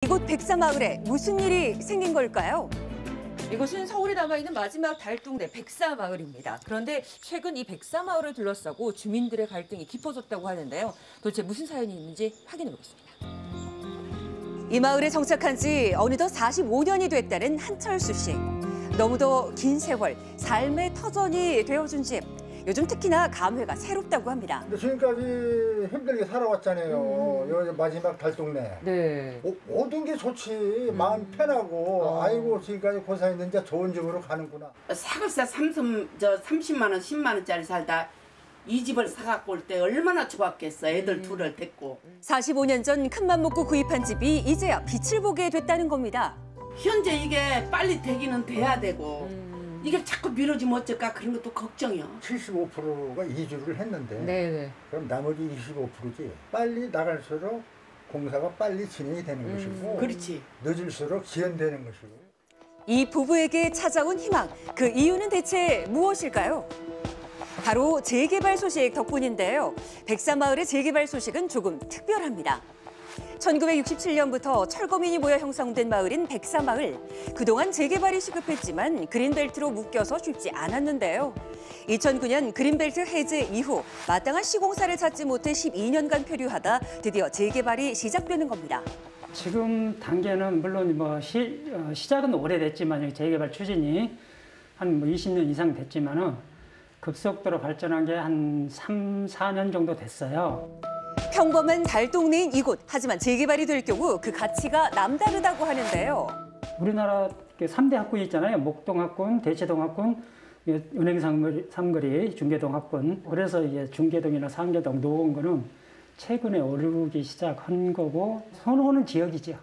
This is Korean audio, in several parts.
이곳 백사마을에 무슨 일이 생긴 걸까요? 이곳은 서울에 남아있는 마지막 달동네 백사마을입니다. 그런데 최근 이 백사마을을 둘러싸고 주민들의 갈등이 깊어졌다고 하는데요. 도대체 무슨 사연이 있는지 확인해 보겠습니다. 이 마을에 정착한 지 어느덧 45년이 됐다는 한철수 씨. 너무도 긴 세월, 삶의 터전이 되어준 집. 요즘 특히나 감회가 새롭다고 합니다. 지금까지 힘들게 살아왔잖아요. 여기 마지막 달동네. 네. 모든 게 좋지. 마음 편하고 아이고 지금까지 고생했는데 좋은 집으로 가는구나. 사글사 30만 원, 10만 원짜리 살다 이 집을 사갖고 올 때 얼마나 좋았겠어. 애들 둘을 데리고. 45년 전 큰맘 먹고 구입한 집이 이제야 빛을 보게 됐다는 겁니다. 현재 이게 빨리 되기는 돼야 되고 이게 자꾸 미뤄지면 어쩔까 그런 것도 걱정이요. 75%가 이주를 했는데 네네. 그럼 나머지 25%지. 빨리 나갈수록 공사가 빨리 진행이 되는 것이고 그렇지. 늦을수록 지연되는 것이고. 이 부부에게 찾아온 희망, 그 이유는 대체 무엇일까요? 바로 재개발 소식 덕분인데요. 백사마을의 재개발 소식은 조금 특별합니다. 1967년부터 철거민이 모여 형성된 마을인 백사마을. 그동안 재개발이 시급했지만 그린벨트로 묶여서 쉽지 않았는데요. 2009년 그린벨트 해제 이후 마땅한 시공사를 찾지 못해 12년간 표류하다 드디어 재개발이 시작되는 겁니다. 지금 단계는 물론 시작은 오래됐지만 재개발 추진이 한 20년 이상 됐지만은 급속도로 발전한 게 한 3, 4년 정도 됐어요. 평범한 달동네인 이곳. 하지만 재개발이 될 경우 그 가치가 남다르다고 하는데요. 우리나라 3대 학군이 있잖아요. 목동학군, 대치동학군, 은행삼거리, 중계동학군. 그래서 이제 중계동이나 상계동, 노원구는 최근에 오르기 시작한 거고 선호하는 지역이죠.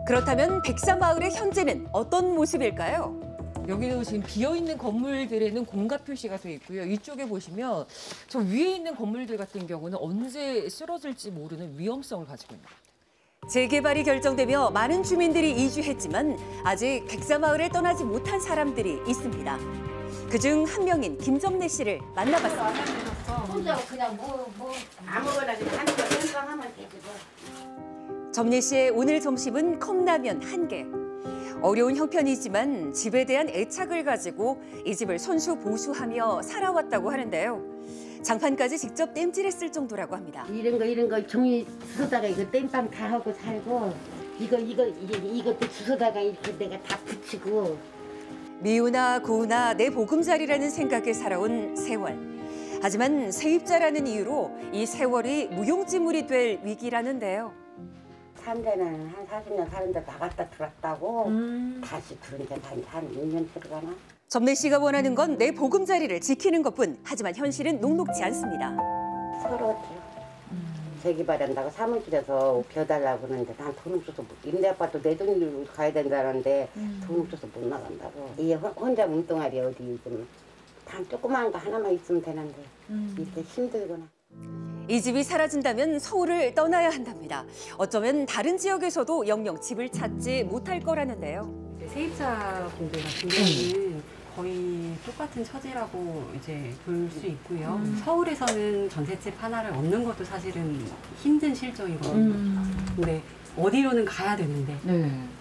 그렇다면 백사마을의 현재는 어떤 모습일까요? 여기는 지금 비어있는 건물들에는 공가 표시가 돼 있고요. 이쪽에 보시면 저 위에 있는 건물들 같은 경우는 언제 쓰러질지 모르는 위험성을 가지고 있는 겁니다. 재개발이 결정되며 많은 주민들이 이주했지만 아직 백사마을을 떠나지 못한 사람들이 있습니다. 그중 한 명인 김점래 씨를 만나봤습니다. 혼자 그냥 아무거나 그냥 하는 거 생각하면 되지 뭐. 점례 씨의 오늘 점심은 컵라면 1개. 어려운 형편이지만 집에 대한 애착을 가지고 이 집을 손수보수하며 살아왔다고 하는데요. 장판까지 직접 땜질했을 정도라고 합니다. 이런 거 종이 주워다가 이거 땜빵 다 하고 살고 이것도 주워다가 이렇게 내가 다 붙이고. 미우나 고우나 내 보금자리라는 생각에 살아온 세월. 하지만 세입자라는 이유로 이 세월이 무용지물이 될 위기라는데요. 산 데는 한 40년 사는데 나갔다 들었다고 다시 들은 게 한 2년 들어가나? 점례 씨가 원하는 건 내 보금자리를 지키는 것뿐. 하지만 현실은 녹록지 않습니다. 서러웠죠. 재개발한다고 사무실에서 벼달라고 그러는데 난 돈 없어서 임대 아파트 내 돈으로 가야 된다는데 돈 없어서 못 나간다고. 이 혼자 몸뚱아리 어디 좀 단 조그마한 거 하나만 있으면 되는데 이렇게 힘들구나. 이 집이 사라진다면 서울을 떠나야 한답니다. 어쩌면 다른 지역에서도 영영 집을 찾지 못할 거라는데요. 세입자분들 같은 경우는 거의 똑같은 처지라고 이제 볼 수 있고요. 서울에서는 전셋집 하나를 얻는 것도 사실은 힘든 실정이거든요. 근데 어디로는 가야 되는데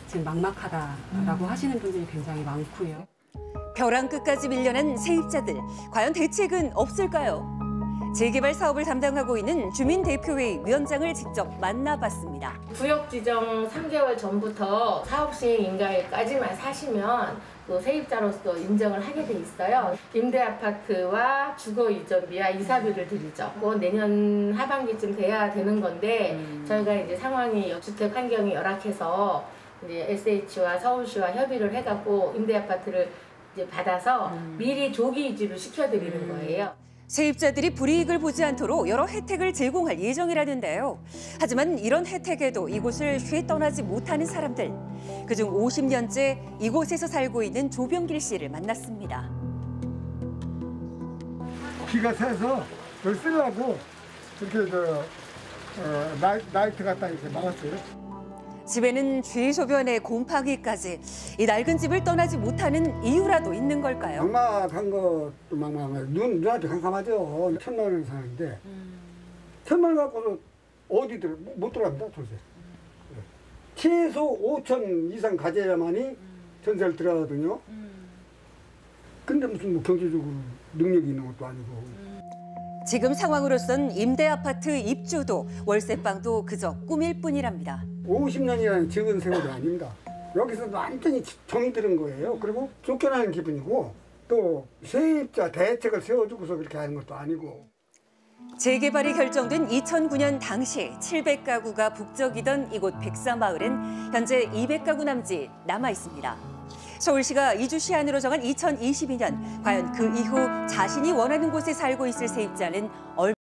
지금 막막하다라고 하시는 분들이 굉장히 많고요. 벼랑 끝까지 밀려난 세입자들. 과연 대책은 없을까요? 재개발 사업을 담당하고 있는 주민대표회의 위원장을 직접 만나봤습니다. 구역 지정 3개월 전부터 사업 시행 인가일까지만 사시면 또 세입자로서 인정을 하게 돼 있어요. 임대 아파트와 주거 이전비와 이사비를 드리죠. 내년 하반기쯤 돼야 되는 건데 저희가 이제 상황이 주택 환경이 열악해서 이제 SH와 서울시와 협의를 해갖고 임대 아파트를 이제 받아서 미리 조기 이주를 시켜드리는 거예요. 세입자들이 불이익을 보지 않도록 여러 혜택을 제공할 예정이라는데요. 하지만 이런 혜택에도 이곳을 쉬 떠나지 못하는 사람들. 그중 50년째 이곳에서 살고 있는 조병길 씨를 만났습니다. 비가 새서 여기 쓰려고 이렇게 나이트 갖다 이렇게 막았어요. 집에는 쥐소변에 곰팡이까지. 이 낡은 집을 떠나지 못하는 이유라도 있는 걸까요? 막막한 것도 막막하고 눈한테 깜깜하죠. 1,000만 원 사는데 1,000만 원 갖고서 어디들 못 들어갑니다 도대체. 최소 5천 이상 가져야만이 전세를 들어가거든요. 근데 무슨 뭐 경제적으로 능력이 있는 것도 아니고. 지금 상황으로선 임대 아파트 입주도 월세방도 그저 꿈일 뿐이랍니다. 50년이라는 적은 세월이 아닙니다. 여기서 완전히 정이 들은 거예요. 그리고 쫓겨나는 기분이고 또 세입자 대책을 세워주고서 그렇게 하는 것도 아니고. 재개발이 결정된 2009년 당시 700가구가 북적이던 이곳 백사마을엔 현재 200가구 남짓 남아 있습니다. 서울시가 이주 시한으로 정한 2022년 과연 그 이후 자신이 원하는 곳에 살고 있을 세입자는 얼마나